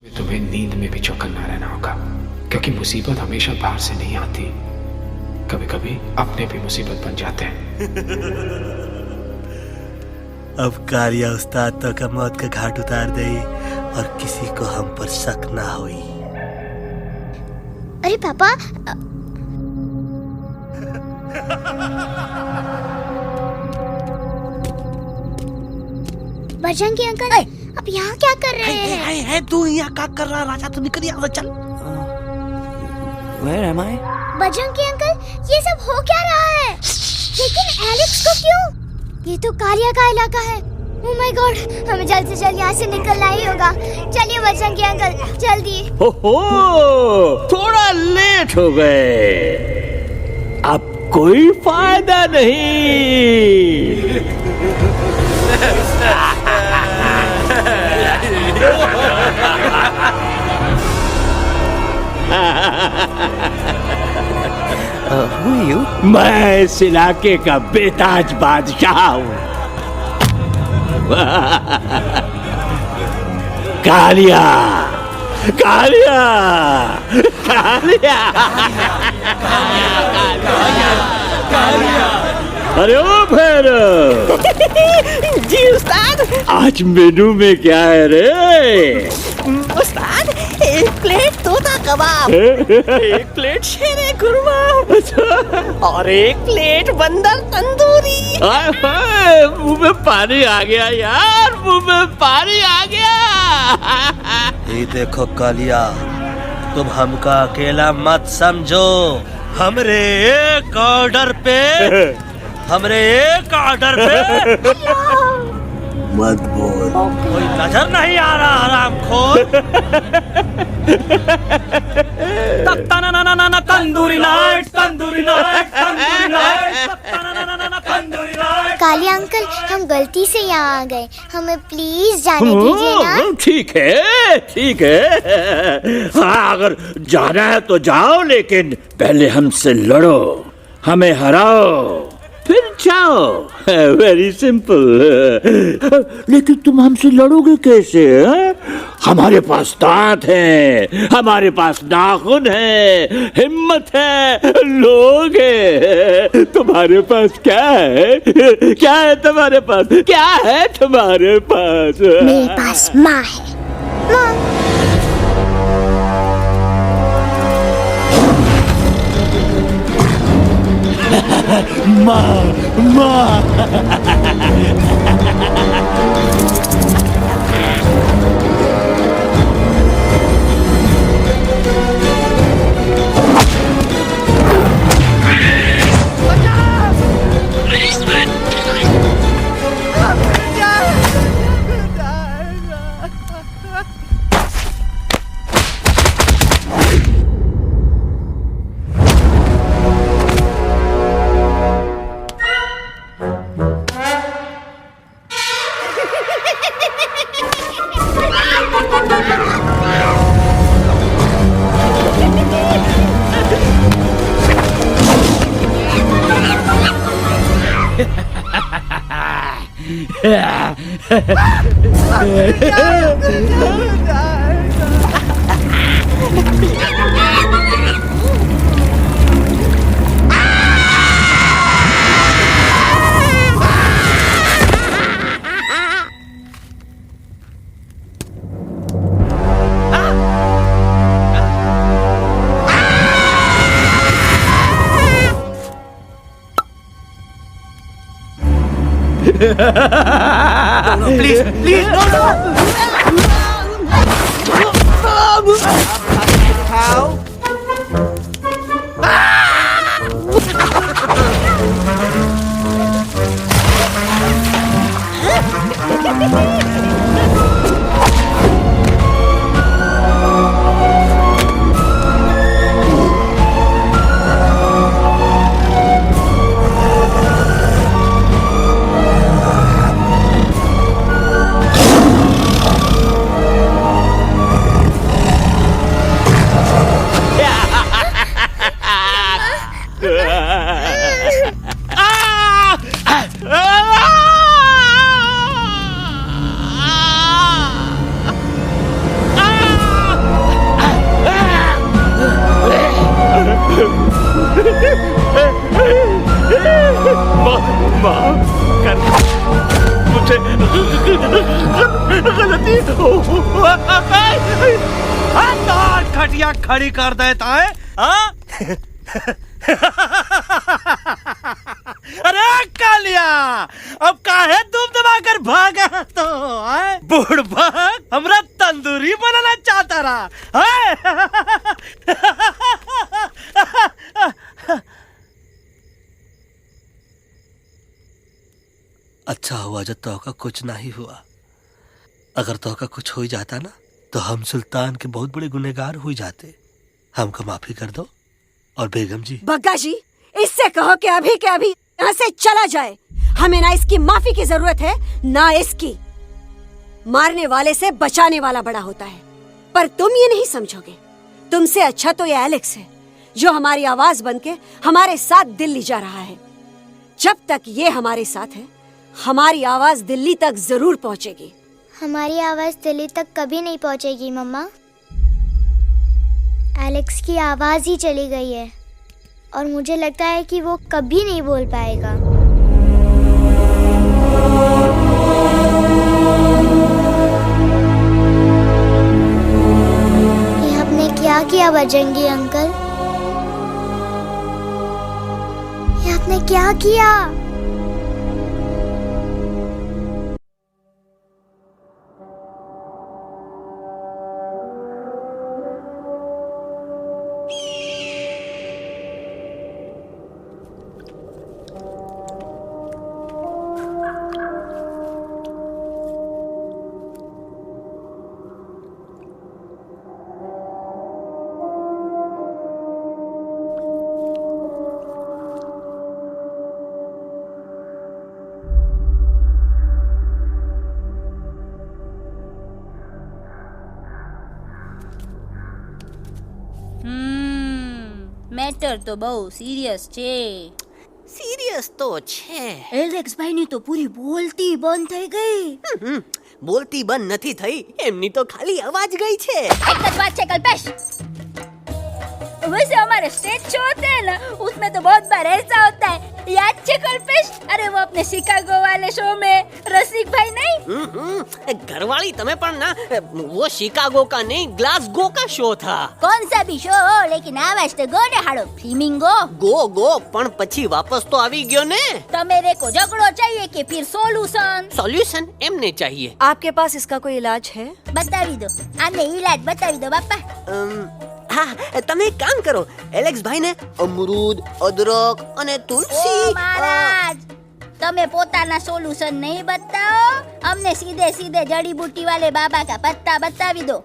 तुम्हें नींद में भी चौकन्ना रहना होगा, क्योंकि मुसीबत हमेशा बाहर से नहीं आती, कभी कभी अपने भी मुसीबत बन जाते हैं। अब कालिया उस्ताद तो का मौत का घाट उतार दे और किसी को हम पर शक ना होई। अरे पापा, बजरंगी अंकल, अब यहाँ क्या कर रहे हैं? है तू यहाँ क्या कर रहा? राजा तू निकल यहाँ से, चल। Where am I? Bajrangi uncle, ये सब हो क्या रहा है? लेकिन एलेक्स को क्यों? ये तो कालिया का इलाका है। ओह माय गॉड, हमें जल्द से जल्द यहाँ से निकलना ही होगा। चलिए बजरंगी अंकल, जल्दी। हो, थोड़ा लेट हो गए, अब कोई फायदा नहीं। Who are you? मैं इस इलाके का बेताज बादशाह हूँ। कालिया, कालिया, कालिया, कालिया। अरे ओ भैरव। जी उस्ताद। आज मेनू में क्या है रे? उस्ताद, एक प्लेट तोता कबाब, एक प्लेट शेरे कुरमा और एक प्लेट बंदर तंदूरी। हाय हाय, मुंह में पानी आ गया यार, मुंह में पानी आ गया। ये देखो कालिया, तुम हमका अकेला मत समझो। हमरे एक ऑर्डर पे मत बोल। कोई नजर नहीं आ रहा हरामखोर। Tandoori night, tandoori night, tandoori night, tandoori night. Kalia uncle, हम गलती से यहाँ आ गए, हमें प्लीज जाने दीजिए ना। ठीक है, ठीक है। हाँ, अगर जाना है तो जाओ, लेकिन पहले हमसे लड़ो, हमें हराओ, फिर जाओ। Very simple. लेकिन तुम हमसे लड़ोगे कैसे? हमारे पास दांत है, हमारे पास नाखून है, हिम्मत है, लोग है। तुम्हारे पास क्या है? क्या है तुम्हारे पास? क्या है तुम्हारे पास? मेरे पास माँ है। माँ। माँ। Please please, no. खटिया खड़ी कर देता है। अरे कालिया, अब काहे तुम दबाकर भागा तो बुढ़बा हमरा तंदूरी बनाना चाहता रहा। अच्छा हुआ जब तोहका कुछ नहीं हुआ। अगर तोहका कुछ हो जाता ना तो हम सुल्तान के बहुत बड़े गुनहगार हो जाते। हमको माफी कर दो। और बेगम जी, बग्गा जी, इससे कहो कि अभी के अभी यहाँ से चला जाए। हमें ना इसकी माफी की जरूरत है ना इसकी। मारने वाले से बचाने वाला बड़ा होता है, पर तुम ये नहीं समझोगे। तुमसे अच्छा तो ये एलेक्स है जो हमारी आवाज बनके हमारे साथ दिल्ली जा रहा है। जब तक ये हमारे साथ है हमारी आवाज दिल्ली तक जरूर पहुंचेगी। हमारी आवाज दिल्ली तक कभी नहीं पहुंचेगी मम्मा। एलेक्स की आवाज ही चली गई है और मुझे लगता है कि वो कभी नहीं बोल पाएगा। ये आपने क्या किया बजरंगी अंकल? ये आपने क्या किया? મેટર તો બહુ સિરિયસ છે. સિરિયસ તો છે. એલેક્સ ભાઈની તો પૂરી બોલતી બંધ થઈ ગઈ. બોલતી બંધ નથી થઈ, એમની તો ખાલી અવાજ ગઈ છે. एक જ बात है कल्पेश, वैसे हमारे स्टेज शो होते हैं ना उसमें तो बहुत बार ऐसा होता है, याद है कल्पेश? अरे वो अपने शिकागो वाले शो में रसिक भाई नहीं, घरवाली तमें पण ना, वो शिकागो का नहीं ग्लासगो का शो था. कौन सा भी शो हो लेकिन आवाज तो गो ने हाड़ो फ्लेमिंगो. गो पण પછી વાપસ તો આવી ગયો ને. तो मेरे को झगड़ो चाहिए कि फिर सोल्यूशन? સોલ્યુશન એમને चाहिए. आपके पास इसका कोई इलाज है? बतावी दो, आने इलाज बतावी दो बापा. હા, તમે એક કામ કરો, એલેક્સ ભાઈને અમરૂદ, અદરક અને તુલસી. ओ महाराज, તમે પોતાના સોલ્યુશન નહીં बताओ, हमने सीधे सीधे जड़ी बूटी वाले बाबा का पत्ता बतावी दो.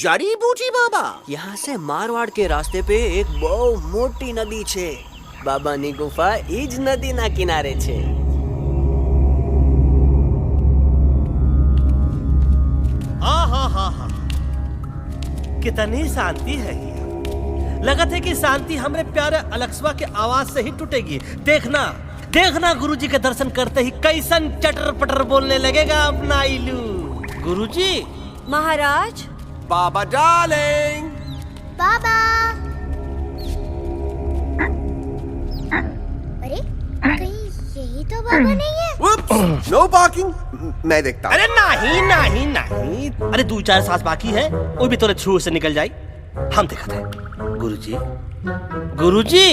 जड़ी बूटी बाबा. यहाँ से मारवाड़ के रास्ते पे एक बહુ મોટી નદી છે. બાબાની ગુફા એ જ નદીના કિનારે છે. कितनी शांति है ये. लगत है कि शांति हमरे प्यारे अलेक्सवा के आवाज से ही टूटेगी. देखना देखना गुरुजी के दर्शन करते ही कैसन चटर पटर बोलने लगेगा अपना इलू. गुरुजी. महाराज. बाबा डार्लिंग. बाबा. अरे कहीं यही तो बाबा नहीं है? Whoops, no barking. मैं देखता हूँ. अरे नहीं नहीं नहीं, अरे 2-4 सांस बाकी है, वो भी तोरे छू से निकल जाए. हम देखते हैं. गुरुजी गुरुजी,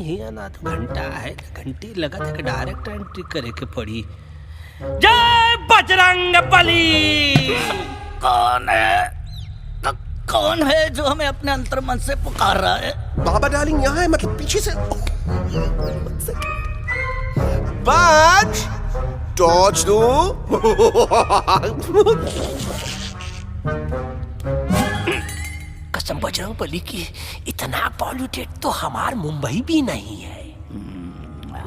ये ना तो घंटा है, घंटी लगा था कि डायरेक्ट एंट्री करे के पड़ी. जय बजरंग बली. कौन है? कौन है जो हमें अपने अंतर्मन से पुकार रहा है? बाबा डार्लिंग यहाँ है, मतलब पीछे से. बाज डॉज दो. कसम बजरंग बली की, इतना पॉल्यूटेड तो हमार मुंबई भी नहीं है.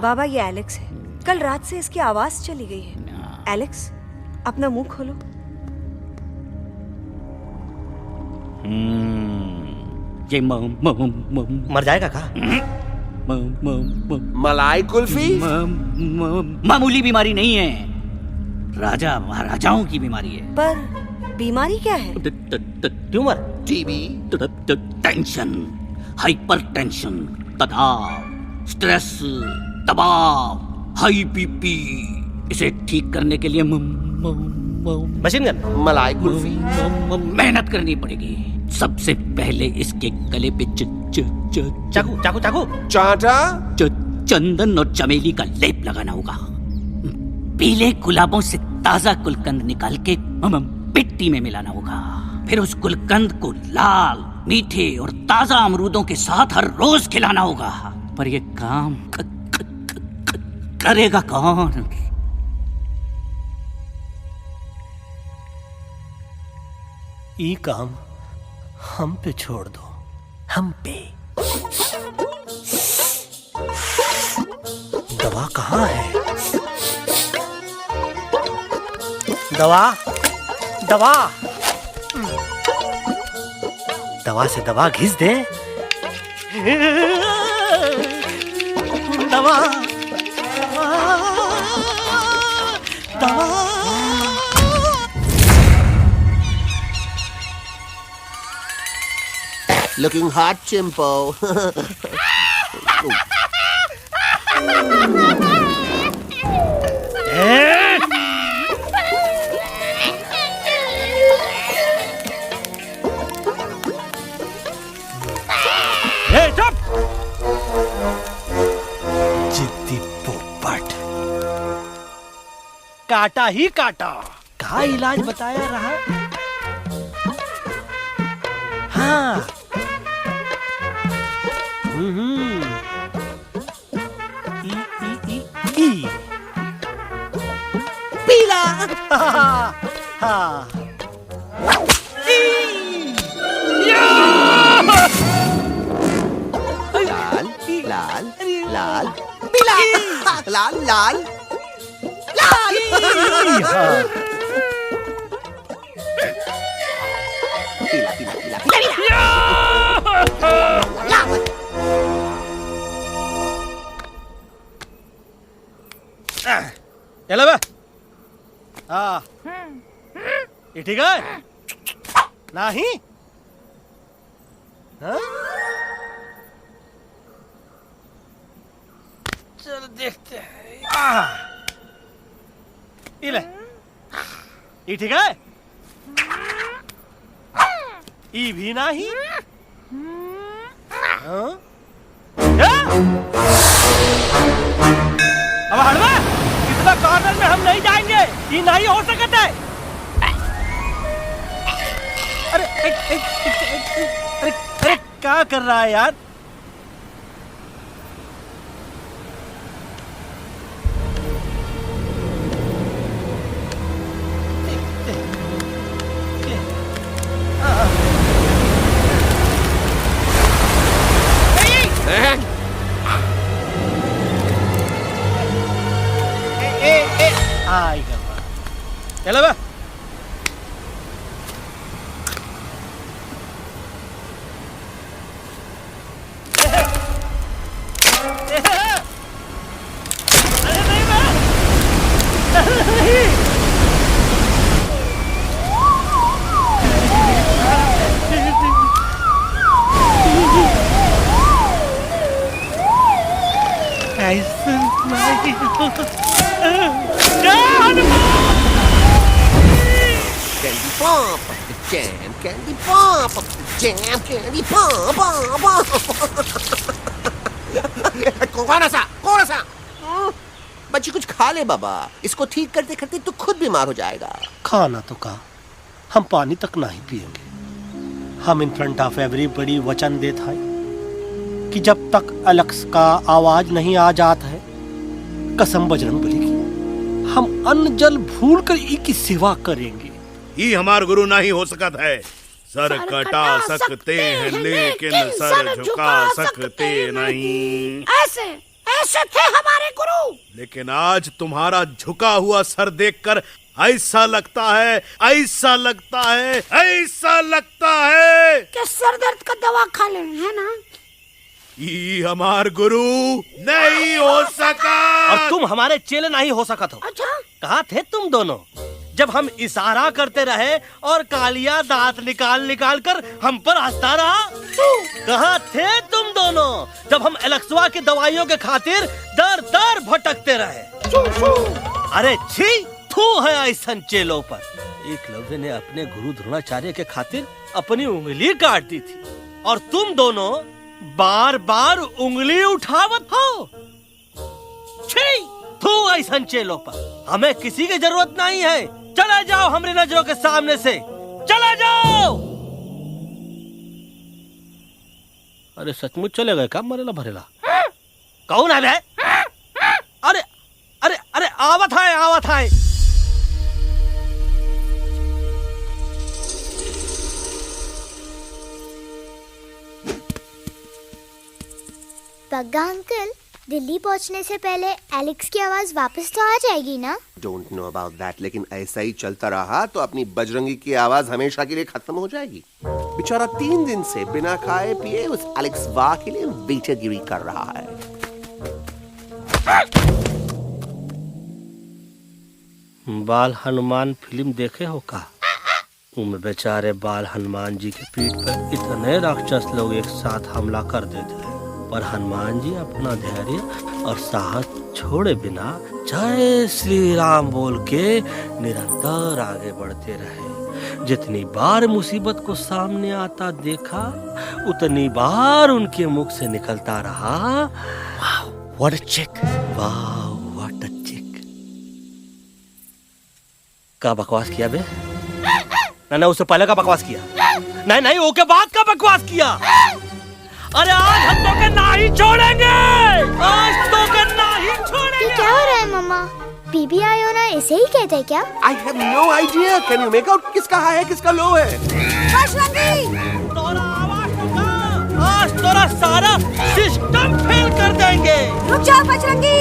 बाबा ये एलेक्स है. कल रात से इसकी आवाज चली गई है. एलेक्स अपना मुंह खोलो. ये मर जाएगा का? मलाई कुल्फी. मामूली बीमारी नहीं है, राजा महाराजाओं की बीमारी है. पर बीमारी क्या है? Tumour, TB, tension, hyper tension, तनाव, स्ट्रेस, दबाव, हाई बीपी. इसे ठीक करने के लिए मशीन गन। मलाई कुल्फी। मेहनत करनी पड़ेगी। सबसे पहले इसके गले पे चाकू चाकू चाकू। चाटा। चंदन और चमेली का लेप लगाना होगा। पीले गुलाबों से ताजा गुलकंद निकाल के मिट्टी में मिलाना होगा। फिर उस गुलकंद को लाल, मीठे और ताजा अमरूदों के साथ हर रोज खिलाना होगा। पर ये काम करेगा कौन? ये काम हम पे छोड़ दो, हम पे। दवा कहाँ है? दवा दवा दवा से दवा घिस दे। दवा दवा। Looking hot, Chimpo. जिद्दी पोपट, काटा ही काटा। कहा इलाज बताया रहा? हाँ। ई पीला। हाँ। लाल लाल लाल पीला। लाल लाल लाल। पीला पीला पीला पीला। चलो बे। हाँ, ये ठीक है? नहीं? हाँ? चलो देखते हैं। ये ले। ये ठीक है? ये भी नहीं? हाँ? अब हट बे। इतना कॉर्नर में हम नहीं जाएंगे। ये नहीं हो सकता है। अरे क्या कर रहा है यार? चलो बे। Candy pop, jam, candy pop, jam, candy pop, कौन सा? बच्ची कुछ खा ले बाबा। इसको ठीक करते करते तो खुद बीमार हो जाएगा। खाना तो कहा, हम पानी तक नहीं पिएंगे। हम इन फ्रंट ऑफ एवरीबॉडी वचन देता है कि जब तक एलेक्स का आवाज नहीं आ जाता है, कसम बजरंग बली की, हम अन्न जल भूल कर की सेवा करेंगे। ये हमार गुरु नहीं हो सकता है। सर कटा सकते हैं लेकिन सर झुका सकते नहीं। ऐसे थे हमारे गुरु। लेकिन आज तुम्हारा झुका हुआ सर देखकर ऐसा लगता है कि सर दर्द का दवा खा ले, है ना? ये हमार गुरु नहीं हो सका। और तुम हमारे चेले नहीं हो सका तो। अच्छा, कहाँ थे तुम दोनों जब हम इशारा करते रहे और कालिया दांत निकाल कर हम पर हंसता रहा? कहाँ थे तुम दोनों जब हम एलेक्सवा की दवाइयों के खातिर दर दर भटकते रहे? अरे छी, थू है ऐसन चेलों पर। एकलव्य ने अपने गुरु द्रोणाचार्य के खातिर अपनी उंगली काट दी थी और तुम दोनों बार बार उंगली उठावत हो। छी, थू ऐसन चेलों पर। हमें किसी की जरूरत नहीं है। चले जाओ हमारी नजरों के सामने से, चले जाओ। अरे सचमुच चले गए, कब मरेला भरेला? कौन है बे? अरे अरे अरे आवत है, आवत है। बग्गा अंकल, दिल्ली पहुंचने से पहले एलेक्स की आवाज वापस तो आ जाएगी ना? डोंट नो अबाउट दैट, लेकिन ऐसा ही चलता रहा तो अपनी बजरंगी की आवाज हमेशा के लिए खत्म हो जाएगी। बेचारा 3 दिन से बिना खाए पिए उस एलेक्स वाह के लिए बेटेगिरी कर रहा है। बाल हनुमान फिल्म देखे हो का? उनमें बेचारे बाल हनुमान जी के पीठ पर इतने राक्षस लोग एक साथ हमला कर देते हैं, पर हनुमान जी अपना धैर्य और साहस छोड़े बिना जय श्री राम बोल के निरंतर आगे बढ़ते रहे। जितनी बार मुसीबत को सामने आता देखा, उतनी बार उनके मुख से निकलता रहा, वाह व्हाट अ चिक, वाह व्हाट अ चिक। का बकवास किया बे? ना उससे पहले का बकवास किया? नहीं ओके बाद का बकवास किया। अरे आज हम तो के नहीं छोड़ेंगे, आज तो के नहीं छोड़ेंगे। ये क्या हो रहा है मम्मा? बीबी आयो ना ऐसे ही कहते क्या? I have no idea. Can you make out किसका हाई है किसका लो है? तोरा आवाज होगा, आज तोरा सारा सिस्टम फेल कर देंगे। रुक जाओ बजरंगी,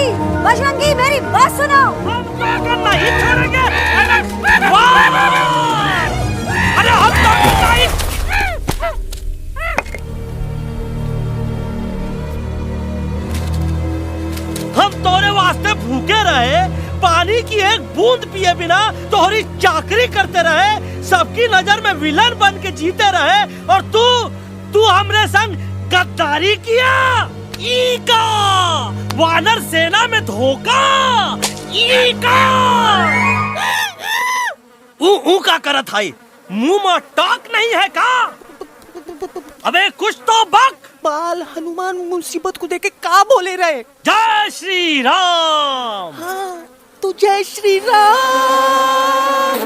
बजरंगी मेरी बात सुनो। हम तो के नहीं छोड़ेंगे। अरे हम तो के नहीं। हम तोरे वास्ते भूखे रहे, पानी की एक बूंद पिए बिना तोहरी चाकरी करते रहे, सबकी नजर में विलन बन के जीते रहे, और तू हमरे संग गद्दारी किया। ईका वानर सेना में धोखा। ईका ऊ का करत है? मुंह में टॉक नहीं है का? अबे कुछ तो बक। बाल हनुमान मुसीबत को देखे का बोले रहे? जय श्री राम। हाँ, तो जय श्री राम।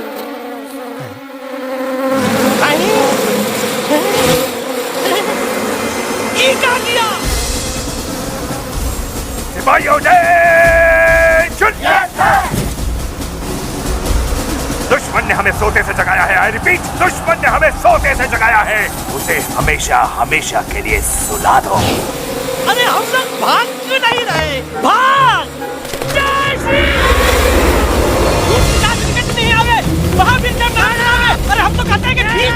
ये क्या किया? सिपाहियों दुश्मन ने हमें सोते से जगाया है। आई रिपीट, दुश्मन ने हमें सोते से जगाया है। उसे हमेशा हमेशा के लिए सुला दो। अरे हम लोग भाग क्यों नहीं रहे? भाग! जय श्री नहीं आवे, महावीर ने नहीं आवे। अरे हम तो कहते हैं कि ठीक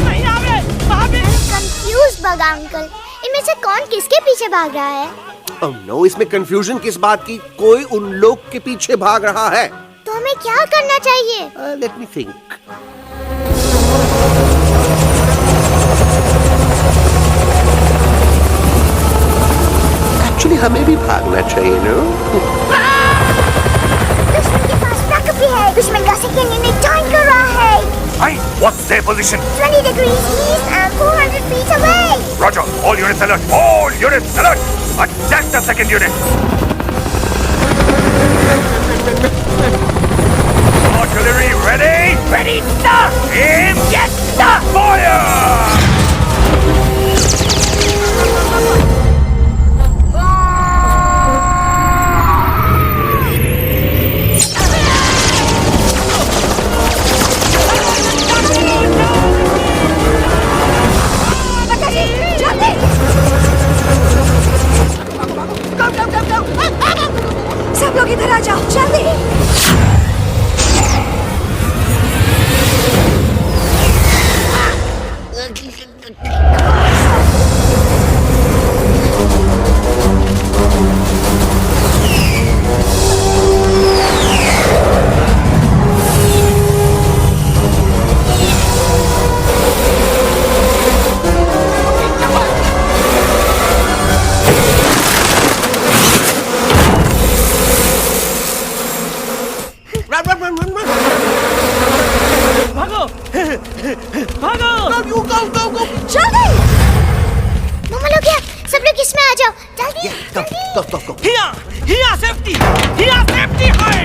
नहीं आवे, महावीर। कंफ्यूज बग्गा अंकल, इनमें से कौन किसके पीछे भाग रहा है? Oh no, इसमें कंफ्यूजन किस बात की? कोई उन लोग के पीछे भाग रहा है। तो हमें क्या करना चाहिए? Let me think. Actually, हमें भी भागना चाहिए, no? दुश्मन के पास बैकअप भी है। दुश्मन का सेकंड यूनिट जॉइन कर रहा है। Hey, what's their position? 20 degrees east and 400 feet away. Roger, all units alert. All units alert. Attack the second unit. Artillery ready? Ready, sir! Aim! Yes, sir! Fire! सब लोग इधर आ जाओ, जल्दी। भागो भागो जल्दी मम्मा लोग क्या सब लोग इसमें आ जाओ जल्दी जल्दी हिया सेफ्टी है।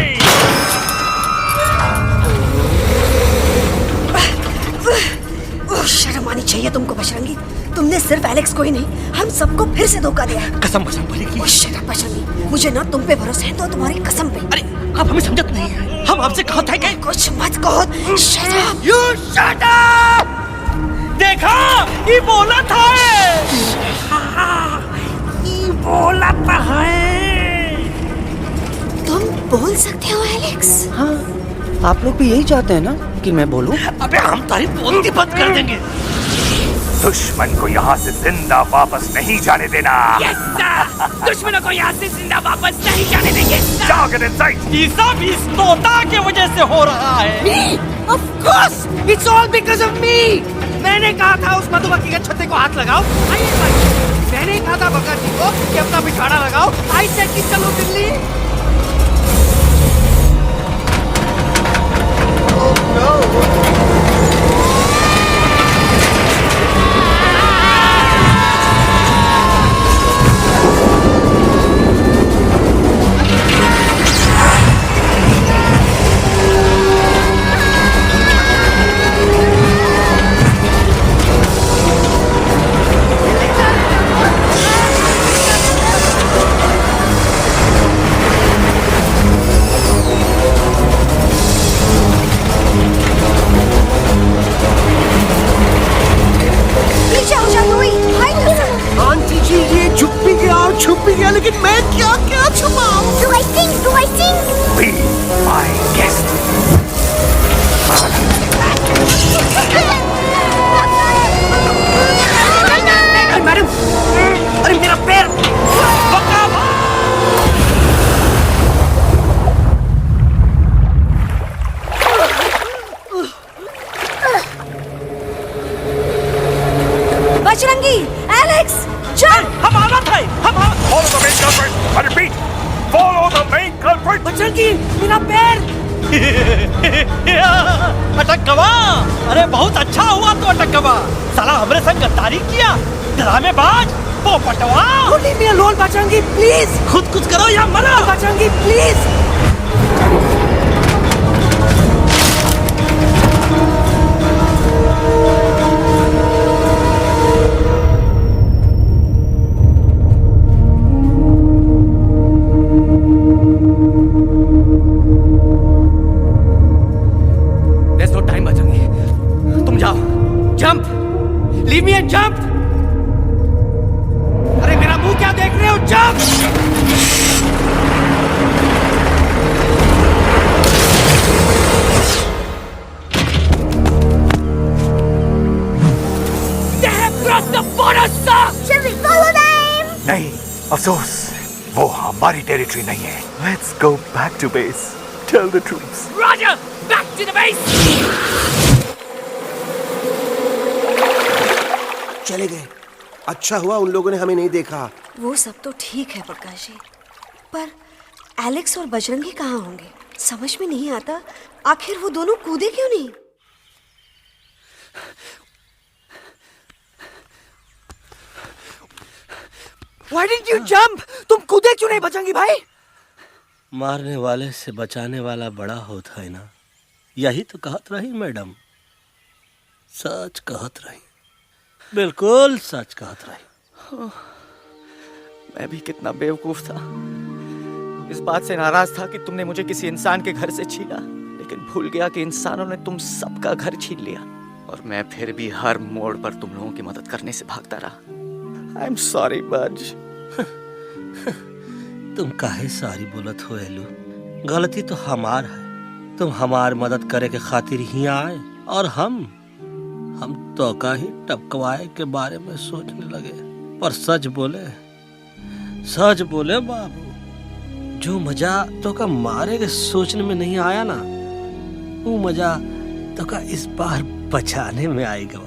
शर्म आनी चाहिए तुमको बजरंगी। तुमने सिर्फ एलेक्स को ही नहीं हम सबको फिर से धोखा दिया है। कसम कसम बोलेगी। शट अप बजरंगी, मुझे ना तुम पे भरोसा है तो तुम्हारी कसम पे। अरे आप हमें समझत नहीं है, हम आपसे कहा था कि कुछ मत कहो। Shut up. You shut up. देखा ये बोला था, ये बोला है। तुम बोल सकते हो एलेक्स? हाँ, आप लोग भी यही चाहते हैं ना कि मैं बोलूं? अबे हम तारीफ बोलती बंद कर देंगे। दुश्मन को यहाँ से जिंदा वापस नहीं जाने देना। दुश्मनों को यहाँ से जिंदा वापस नहीं जाने देंगे। जाओ get inside। ये सब इस तोता की वजह से हो रहा है। Me? Of course, it's all because of me. मैंने कहा था उस मधुमक्खी के छत्ते को हाथ लगाओ। मैंने कहा था भगत जी को कि अपना बिछाड़ा लगाओ। आई सेड कि चलो दिल्ली। लेकिन मैं क्या छुपाऊं? Do I sing? Be my guest। Madam, अरे मेरा पैर। बजरंगी, एलेक्स, चल। हम आना था, Follow the main culprit। I repeat, follow the main culprit। Bajrangi, मेरा पैर। अटक गवा। अरे बहुत अच्छा हुआ तो अटक गवा। साला हमरे संग गद्दारी किया, ड्रामेबाज, पोपटवा। Leave me alone, Bajrangi, please। खुद कुछ करो या मरो। Bajrangi, please। Leave me and jump! अरे मेरा मुंह क्या देख रहे हो? Jump! They have crossed the border, sir! Shall we follow them? नहीं, अफसोस, वो हमारी टेरिटरी नहीं है। Let's go back to base. Tell the troops। Roger! Back to the base! चले गए। अच्छा हुआ उन लोगों ने हमें नहीं देखा। वो सब तो ठीक है प्रकाश जी, पर एलेक्स और बजरंगी कहाँ होंगे? समझ में नहीं आता आखिर वो दोनों कूदे क्यों नहीं? Why didn't you jump? तुम कूदे क्यों नहीं बजरंगी भाई? मारने वाले से बचाने वाला बड़ा होता है ना, यही तो कहत रही मैडम। सच कहत रही, बिल्कुल सच कहत रही। मैं भी कितना बेवकूफ था। इस बात से नाराज था कि तुमने मुझे किसी इंसान के घर से छीना, लेकिन भूल गया कि इंसानों ने तुम सबका घर छीन लिया और मैं फिर भी हर मोड़ पर तुम लोगों की मदद करने से भागता रहा। आई एम सॉरी बज। तुम काहे सारी बोलत हो एलू? गलती तो हमार है। तुम हमार मदद करे के खातिर ही आए और हम तो का ही टपकवाए के बारे में सोचने लगे। पर सच बोले बाबू, जो मजा तो का मारे के सोचने में नहीं आया ना, वो मजा तो का इस बार बचाने में आएगा।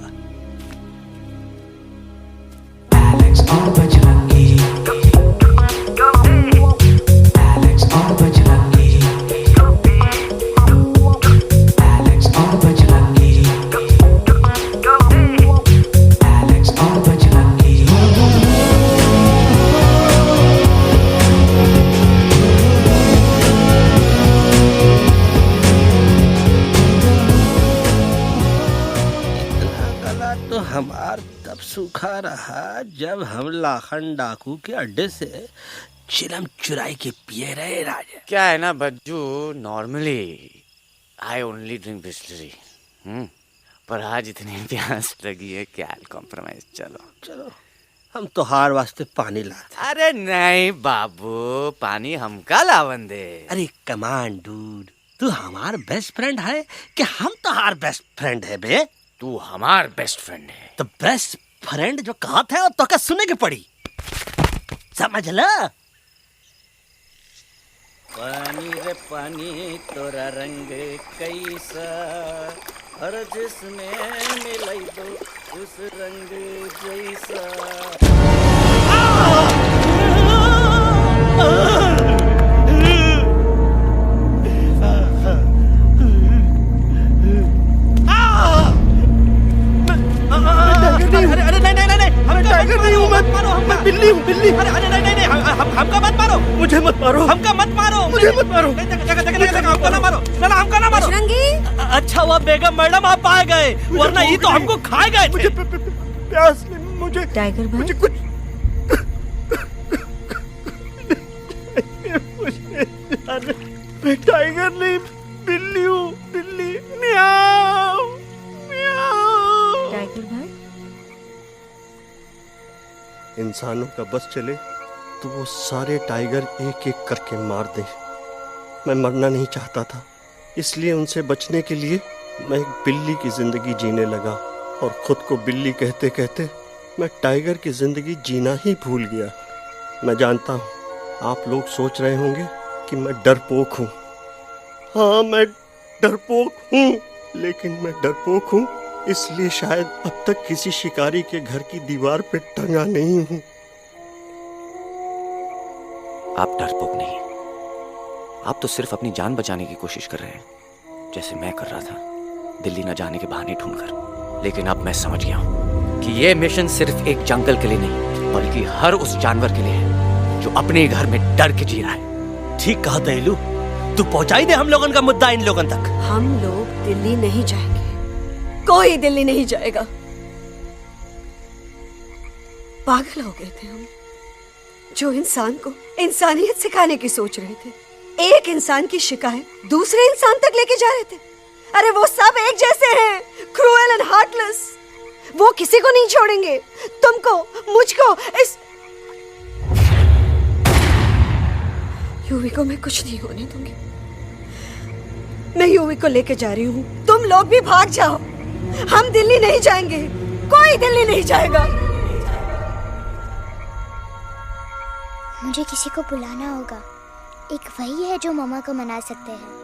हमार तब सूखा रहा जब हम लाखन डाकू के अड्डे से चिलम चुराई के पिए रहे राजा। क्या है ना Bajju, normally I only drink Bisleri, पर आज इतनी प्यास लगी है क्या कॉम्प्रोमाइज। चलो चलो हम तो हार वास्ते पानी लाते। अरे नहीं बाबू, पानी हमका लावन दे। अरे कमान डूड, तू हमार बेस्ट फ्रेंड है कि हम तो हार बेस्ट फ्रेंड है बे। तू हमार बेस्ट फ्रेंड है तो बेस्ट फ्रेंड जो कहा था तो क्या सुने की पड़ी, समझ ला। पानी रे पानी तोरा रंग कैसा, हर जिसमें मिलाई दो उस रंग जैसा। अरे नहीं, टाइगर नहीं हूँ मैं बिल्ली हूँ, बिल्ली। अरे नहीं, हमका मत मारो, मुझे मत मारो, हमका मत मारो, मुझे मत मारो, हमका ना मारो, ना हमका ना मारो। बजरंगी, अच्छा हुआ बेगम मैडम आप आ गए, वरना ये तो हमको खाए गए। मुझे प्यास, मुझे टाइगर भाई, मुझे कुछ मैं टाइगर नहीं, बिल्ली हूँ, बिल्ली। म्याऊ म्याऊ। टाइगर भाई, इंसानों का बस चले तो वो सारे टाइगर एक एक करके मार दे। मैं मरना नहीं चाहता था, इसलिए उनसे बचने के लिए मैं एक बिल्ली की जिंदगी जीने लगा और खुद को बिल्ली कहते कहते मैं टाइगर की जिंदगी जीना ही भूल गया। मैं जानता हूँ आप लोग सोच रहे होंगे कि मैं डरपोक हूँ। हाँ मैं डरपोक हूँ, लेकिन मैं डरपोक हूँ इसलिए शायद अब तक किसी शिकारी के घर की दीवार पे टंगा नहीं हूँ। आप डरपोक नहीं, आप तो सिर्फ अपनी जान बचाने की कोशिश कर रहे हैं, जैसे मैं कर रहा था दिल्ली न जाने के बहाने ढूंढकर। लेकिन अब मैं समझ गया हूँ कि ये मिशन सिर्फ एक जंगल के लिए नहीं, बल्कि हर उस जानवर के लिए है जो अपने घर में डर के जी रहा है। ठीक कहा दयालु, तू पहुंचाई दे हम लोगों का मुद्दा इन लोगों तक। हम लोग दिल्ली नहीं जाएंगे, कोई दिल्ली नहीं जाएगा। पागल हो गए थे हम, जो इंसान को इंसानियत सिखाने की सोच रहे थे। एक इंसान की शिकायत दूसरे इंसान तक लेके जा रहे थे। अरे वो सब एक जैसे हैं, क्रूएल एंड हार्टलेस। वो किसी को नहीं छोड़ेंगे, तुमको, मुझको, इस यूवी को मैं कुछ नहीं होने दूंगी। मैं यूवी को लेके जा रही हूँ, तुम लोग भी भाग जाओ। हम दिल्ली नहीं जाएंगे, कोई दिल्ली नहीं जाएगा। मुझे किसी को बुलाना होगा, एक वही है जो मम्मा को मना सकते हैं।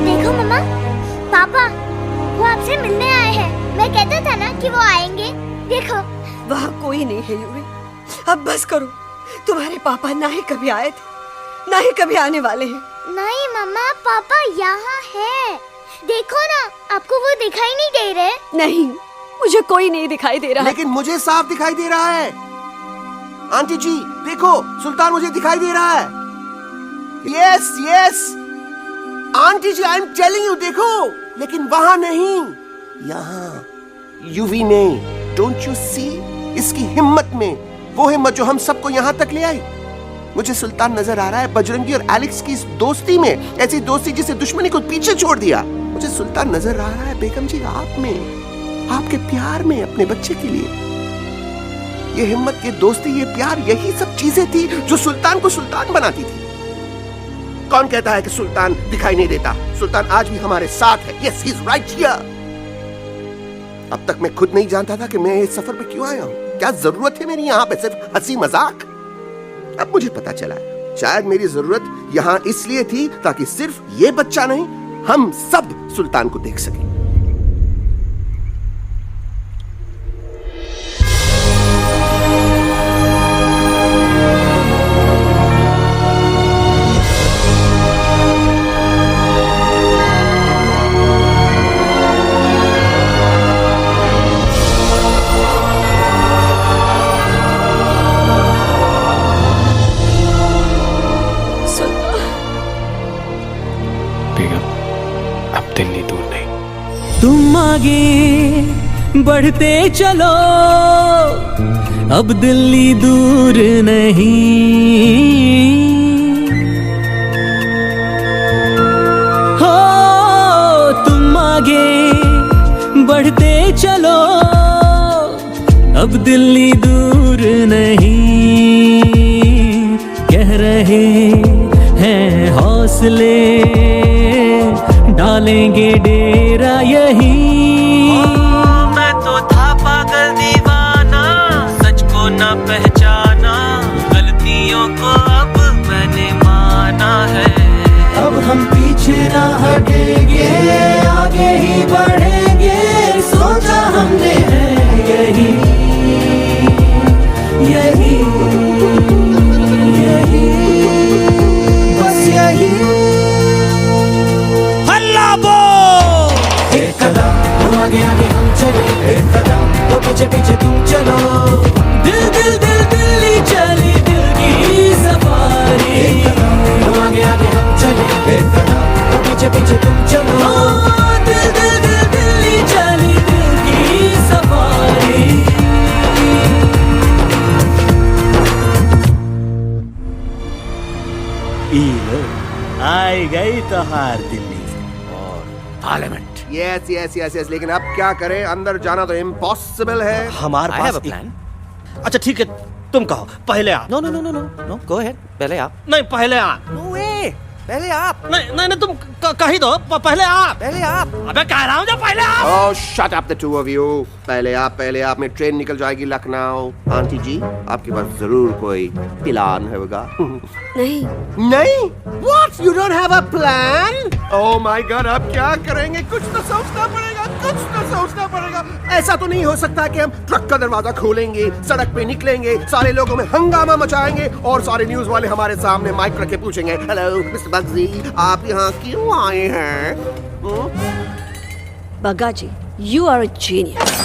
देखो मम्मा, पापा वो आपसे मिलने आए हैं। मैं कहता था ना कि वो आएंगे। देखो वहाँ कोई नहीं है यूवी, अब बस करो। तुम्हारे पापा ना ही कभी आए थे, ना ही कभी आने वाले हैं। नहीं मम्मा, पापा यहाँ है। देखो ना, आपको वो दिखाई नहीं दे रहे? नहीं, मुझे कोई नहीं दिखाई दे रहा। लेकिन मुझे साफ दिखाई दे रहा है। आंटी जी देखो, सुल्तान मुझे दिखाई दे रहा है। Yes yes aunty ji, I am telling you, देखो। लेकिन वहां नहीं, यहाँ यूवी ने। डोंट यू सी इसकी हिम्मत में, वो हिम्मत जो हम सबको यहाँ तक ले आई। मुझे सुल्तान नजर आ रहा है बजरंगी और एलेक्स की इस दोस्ती में, ऐसी दोस्ती जिसे दुश्मनी को पीछे छोड़ दिया। मुझे सुल्तान नजर आ रहा है बेगम जी आप में, आपके प्यार में अपने बच्चे के लिए। ये हिम्मत, ये दोस्ती, ये प्यार, यही सब चीजें थी जो सुल्तान को सुल्तान बनाती थी। कौन कहता है कि सुल्तान दिखाई नहीं देता? सुल्तान आज भी हमारे साथ है। Yes he is right here. अब तक मैं खुद नहीं जानता था कि मैं इस सफर पे क्यों आया हूँ। क्या जरूरत है मेरी यहाँ पे सिर्फ हंसी मजाक? अब मुझे पता चला है, शायद मेरी जरूरत यहाँ इसलिए थी ताकि सिर्फ ये बच्चा नहीं, हम सब सुल्तान को देख सकें। दिल्ली दूर नहीं। तुम आगे बढ़ते चलो, अब दिल्ली दूर नहीं। हो तुम आगे बढ़ते चलो, अब दिल्ली दूर नहीं। कह रहे हैं हौसले, डालेंगे डेरा यही। मैं तो था पागल दीवाना, सच को न पहचाना, गलतियों को अब मैंने माना है। अब हम पीछे ना हटेंगे, आगे ही बढ़ेंगे, सोचा हमने है यही यही यही, बस यही। हल्ला बोल! एक कदम हम आगे आगे हम चले, एक कदम तो पीछे पीछे तुम चलो। दिल दिल दिल दिल्ली चली, दिल की सफारी। एक कदम हम आगे आगे हम चले, एक कदम तो पीछे पीछे तुम चलो। दिल दिल दिल दिल्ली चली, दिल की सफारी। आई गई तो हार दिल्ली और parliament. Yes yes yes yes, लेकिन अब क्या करें, अंदर जाना तो इम्पॉसिबल है। हमारे पास प्लान। अच्छा ठीक है, तुम कहो पहले आप। No no no no no no, go ahead, पहले आप। नहीं पहले आप। नो वे, पहले आप। नहीं नहीं नहीं, तुम कह ही दो, पहले आप। पहले आप। अबे कह रहा हूँ जो पहले आप। Oh shut up the two of you. पहले आप में ट्रेन निकल जाएगी लखनऊ। आंटी जी, आपके पास जरूर कोई प्लान होगा। नहीं नहीं? What? You don't have a plan? Oh my God, अब क्या करेंगे? कुछ तो सोचना पड़ेगा, कुछ तो सोचना पड़ेगा। ऐसा तो नहीं हो सकता कि हम ट्रक का दरवाजा खोलेंगे, सड़क पे निकलेंगे, सारे लोगों में हंगामा मचाएंगे और सारे न्यूज वाले हमारे सामने माइक रख के पूछेंगे, हेलो मिस्टर बग्जी, आप यहाँ क्यों आए हैं? बग्गा जी, यू आर अ जीनियस।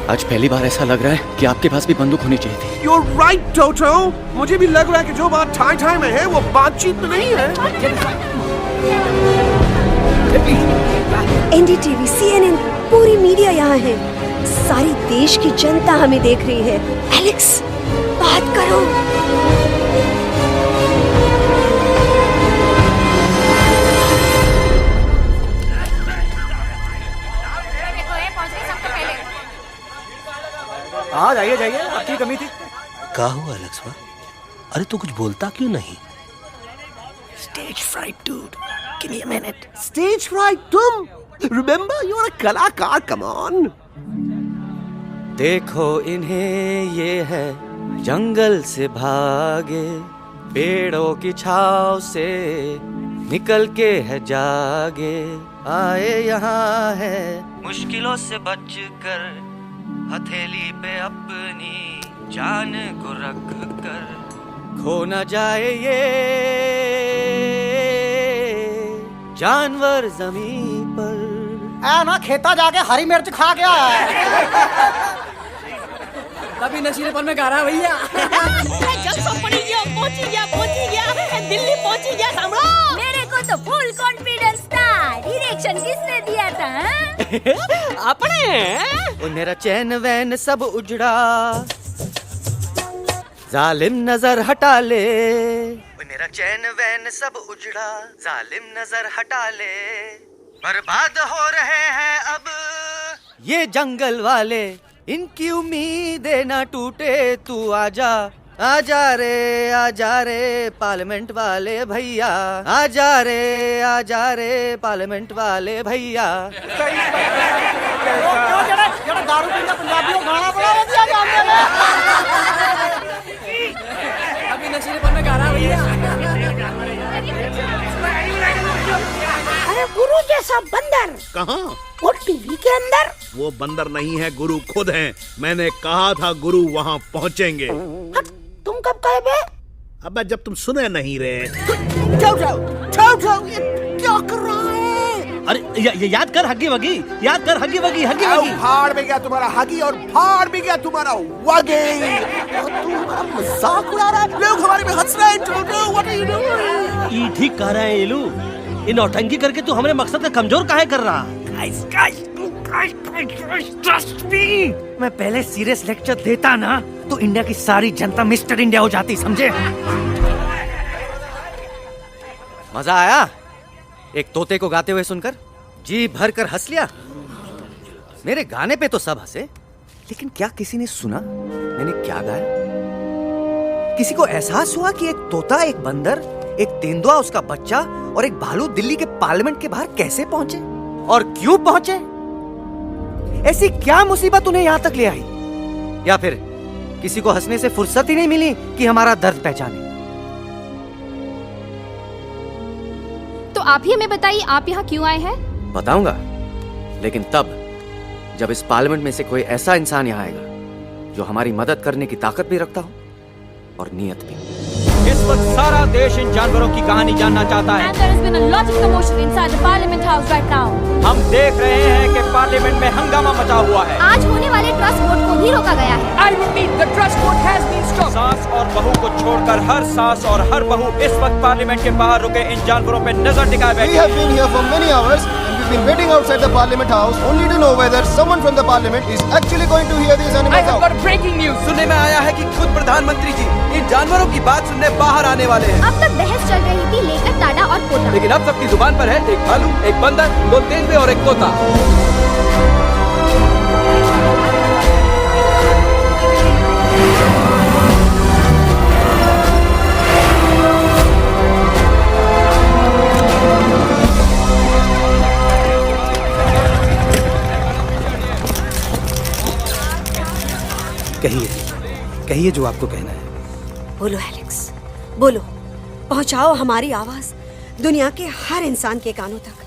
आज पहली बार ऐसा लग रहा है कि आपके पास भी बंदूक होनी चाहिए थी। You're right, टोटो। मुझे भी लग रहा है कि जो बात ठाई ठाई में है वो बातचीत में नहीं है। एनडीटीवी, CNN, पूरी मीडिया यहाँ है। सारी देश की जनता हमें देख रही है। एलेक्स, बात करो। हाँ जाइए जाइए, आपकी कमी थी। क्या हुआ लक्ष्मण? अरे तू कुछ बोलता क्यों नहीं? Stage fright, dude. Give me a minute. Stage fright, तुम? Remember, you're a कलाकार. Come on. देखो इन्हें, ये है जंगल से भागे, पेड़ों की छाव से निकल के है जागे, आए यहाँ है मुश्किलों से बचकर, हथेली पे अपनी जान को रख कर, खो न जाए ये जानवर जमीन पर। ना खेता जाके हरी मिर्च खा गया है। तभी नशीलेपन में गा रहा है भैया। पहुंच गया, दिल्ली पहुंच गया सामने। मेरे को तो फुल कॉन्फिडेंस था। डायरेक्शन किसने दिया था? अपने। वो मेरा चैन वैन सब उजड़ा, जालिम नजर हटा ले। मेरा चैन वैन सब उजड़ा, जालिम नजर हटा ले। बर्बाद हो रहे हैं अब ये जंगल वाले, इनकी उम्मीदें ना टूटे, तू आजा आजा रे पार्लियामेंट वाले भैया, आजा रे पार्लियामेंट वाले भैया। दारू पीना पंजाबियों गाना बड़ा दिया जानते हैं। अभी नशीलेपन में गा रहा भैया। अरे गुरु जैसा बंदर कहाँ? वो टीवी के अंदर। वो बंदर नहीं है, गुरु खुद हैं। मैंने कहा था गुरु वहाँ पहुँचेंगे। तुम कब कहे बे? अबे जब तुम सुने नहीं रहे। जाओ, ये क्या कर रहा है? अरे याद कर हगी वगी, भाड़ में गया तुम्हारा हगी और भाड़ में गया तुम्हारा वगी। तू हमारा मजाक उड़ा रहा है, लोग हमारे में हंस रहे हैं। What are you doing? ये ठीक कह रहे हैं इलू। ये नौटंकी करके तू हमारे मकसद का कमजोर काहे कर रहा? मैं पहले सीरियस लेक्चर देता ना तो इंडिया की सारी जनता मिस्टर इंडिया हो जाती, समझे? मजा आया एक तोते को गाते हुए सुनकर? जी भर कर हंस लिया। मेरे गाने पे तो सब हंसे, लेकिन क्या किसी ने सुना मैंने क्या गाया? किसी को एहसास हुआ कि एक तोता, एक बंदर, एक तेंदुआ, उसका बच्चा और एक भालू दिल्ली के पार्लियामेंट के बाहर कैसे पहुंचे और क्यों पहुंचे? ऐसी क्या मुसीबत उन्हें यहां तक ले आई? या फिर किसी को हंसने से फुर्सत ही नहीं मिली कि हमारा दर्द पहचाने? तो आप ही हमें बताइए, आप यहाँ क्यों आए हैं? बताऊंगा, लेकिन तब जब इस पार्लियामेंट में से कोई ऐसा इंसान यहाँ आएगा जो हमारी मदद करने की ताकत भी रखता हो और नीयत भी। इस वक्त सारा देश इन जानवरों की कहानी जानना चाहता है। And there has been a lot of commotion inside the Parliament House right now. हम देख रहे हैं कि पार्लियामेंट में हंगामा मचा हुआ है। आज होने वाले ट्रस्ट वोट को भी रोका गया है। I repeat, the trust vote has been stopped. सास और बहू को छोड़कर हर सास और हर बहू इस वक्त पार्लियामेंट के बाहर रुके इन जानवरों पे नजर टिकाए बैठे। We have been here for many hours and we've been waiting outside the Parliament House only to know whether someone from the Parliament is actually going to hear these animals out. I have got breaking news. सुनने में आया है कि खुद प्रधानमंत्री जी इन जानवरों की बात सुनने बाहर आने वाले हैं। अब तक बहस चल रही थी लेकर टाडा और पोता, लेकिन अब सबकी जुबान पर है एक भालू, एक बंदर, दो तेंदुए और एक तोता। कहिए जो आपको कहना है। बोलो एलेक्स, बोलो। पहुंचाओ हमारी आवाज दुनिया के हर इंसान के कानों तक।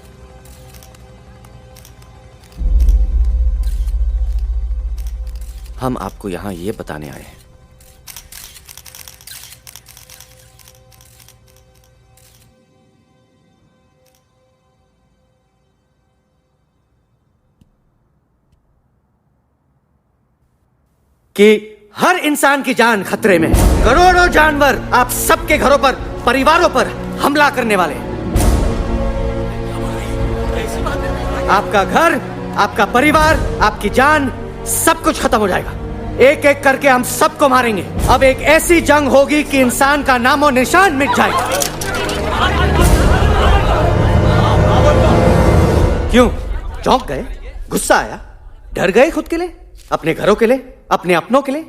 हम आपको यहां ये बताने आए हैं कि हर इंसान की जान खतरे में है। करोड़ों जानवर आप सबके घरों पर, परिवारों पर हमला करने वाले हैं। आपका घर, आपका परिवार, आपकी जान, सब कुछ खत्म हो जाएगा। एक एक करके हम सबको मारेंगे। अब एक ऐसी जंग होगी कि इंसान का नामो निशान मिट जाएगा। क्यों चौंक गए? गुस्सा आया? डर गए खुद के लिए, अपने घरों के लिए, अपने अपनों के लिए?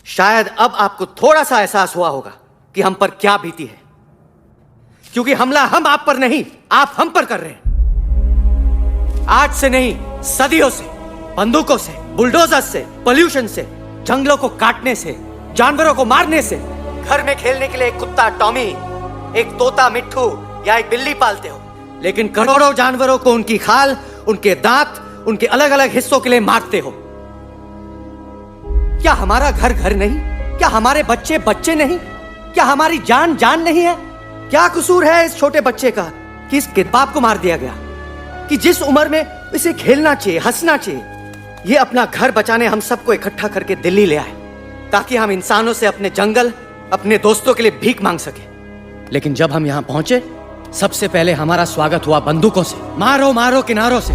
शायद अब आपको थोड़ा सा एहसास हुआ होगा कि हम पर क्या बीती है, क्योंकि हमला हम आप पर नहीं, आप हम पर कर रहे हैं। आज से नहीं, सदियों से, बंदूकों से, बुलडोजर से, पोल्यूशन से, जंगलों को काटने से, जानवरों को मारने से। घर में खेलने के लिए एक कुत्ता टॉमी, एक तोता मिट्ठू या एक बिल्ली पालते हो, लेकिन करोड़ों जानवरों को उनकी खाल, उनके दांत, उनके अलग अलग हिस्सों के लिए मारते हो। क्या हमारा घर घर नहीं? क्या हमारे बच्चे बच्चे नहीं? क्या हमारी जान जान नहीं है? क्या कसूर है इस छोटे बच्चे का कि इसके बाप को मार दिया गया, कि जिस उम्र में इसे खेलना चाहिए, हंसना चाहिए? ये अपना घर बचाने हम सबको इकट्ठा करके दिल्ली ले आए ताकि हम इंसानों से अपने जंगल, अपने दोस्तों के लिए भीख मांग सके। लेकिन जब हम यहाँ पहुंचे, सबसे पहले हमारा स्वागत हुआ बंदूकों से। मारो मारो किनारों से।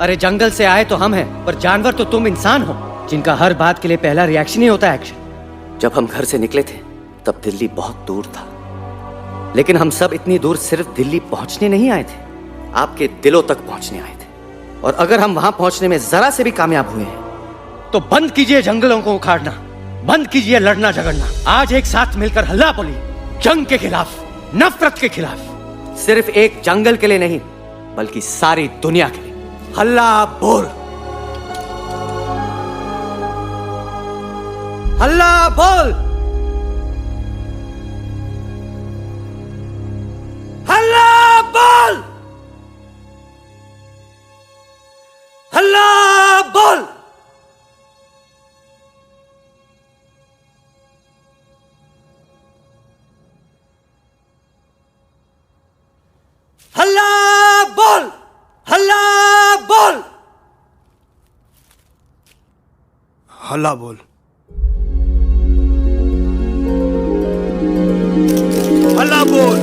अरे जंगल से आए तो हम हैं, पर जानवर तो तुम इंसान हो, जिनका हर बात के लिए पहला रिएक्शन ही होता है एक्शन। जब हम घर से निकले थे तब दिल्ली बहुत दूर था, लेकिन हम सब इतनी दूर सिर्फ दिल्ली पहुंचने नहीं आए थे, आपके दिलों तक पहुंचने आए थे। और अगर हम वहां पहुंचने में जरा से भी कामयाब हुए हैं तो बंद कीजिए जंगलों को उखाड़ना, बंद कीजिए लड़ना झगड़ना। आज एक साथ मिलकर हल्ला बोली, जंग के खिलाफ, नफरत के खिलाफ। सिर्फ एक जंगल के लिए नहीं बल्कि सारी दुनिया के लिए। हल्ला बोल, हल्ला बोल, हल्ला बोल, हल्ला बोल। हल्ला बोल, हल्ला बोल, हल्ला बोल, हल्ला बोल।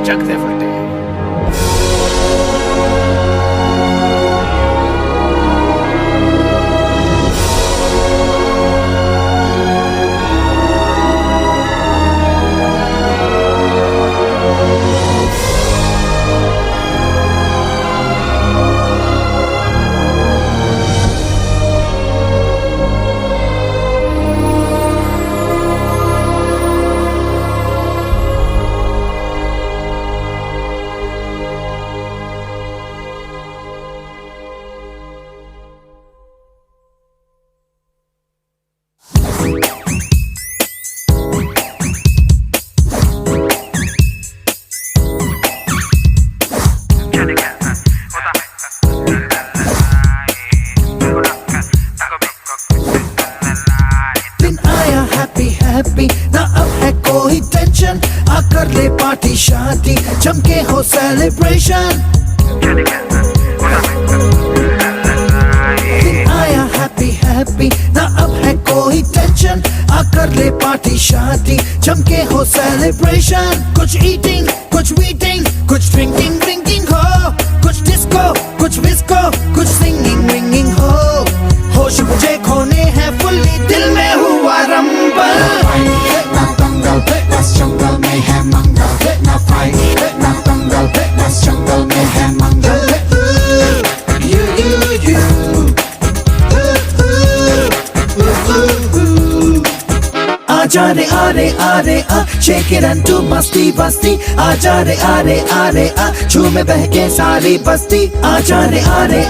जग दे फटे। ना अब है कोई टेंशन, आकर ले पार्टी शादी, जमके हो सेलिब्रेशन। आया हैप्पी हैप्पी, ना अब है कोई टेंशन, आकर ले पार्टी शादी, जमके हो सेलिब्रेशन। कुछ ईटिंग, कुछ मीटिंग, कुछ ड्रिंकिंग ड्रिंकिंग हो, कुछ डिस्को, कुछ विस्को, कुछ सिंगिंग विंगिंग हो। होश मुझे खोने हैं फुल्ली, दिल में हुआ रंबल। जंगल में है मंगल, ना फाइट ना दंगल, बस जंगल में है मंगल। आजा रे आरे आरे आ, शेक इट एंड डू मस्ती बस्ती। आजा रे आरे आरे आ, झूमे बहके सारी बस्ती। आजा रे आरे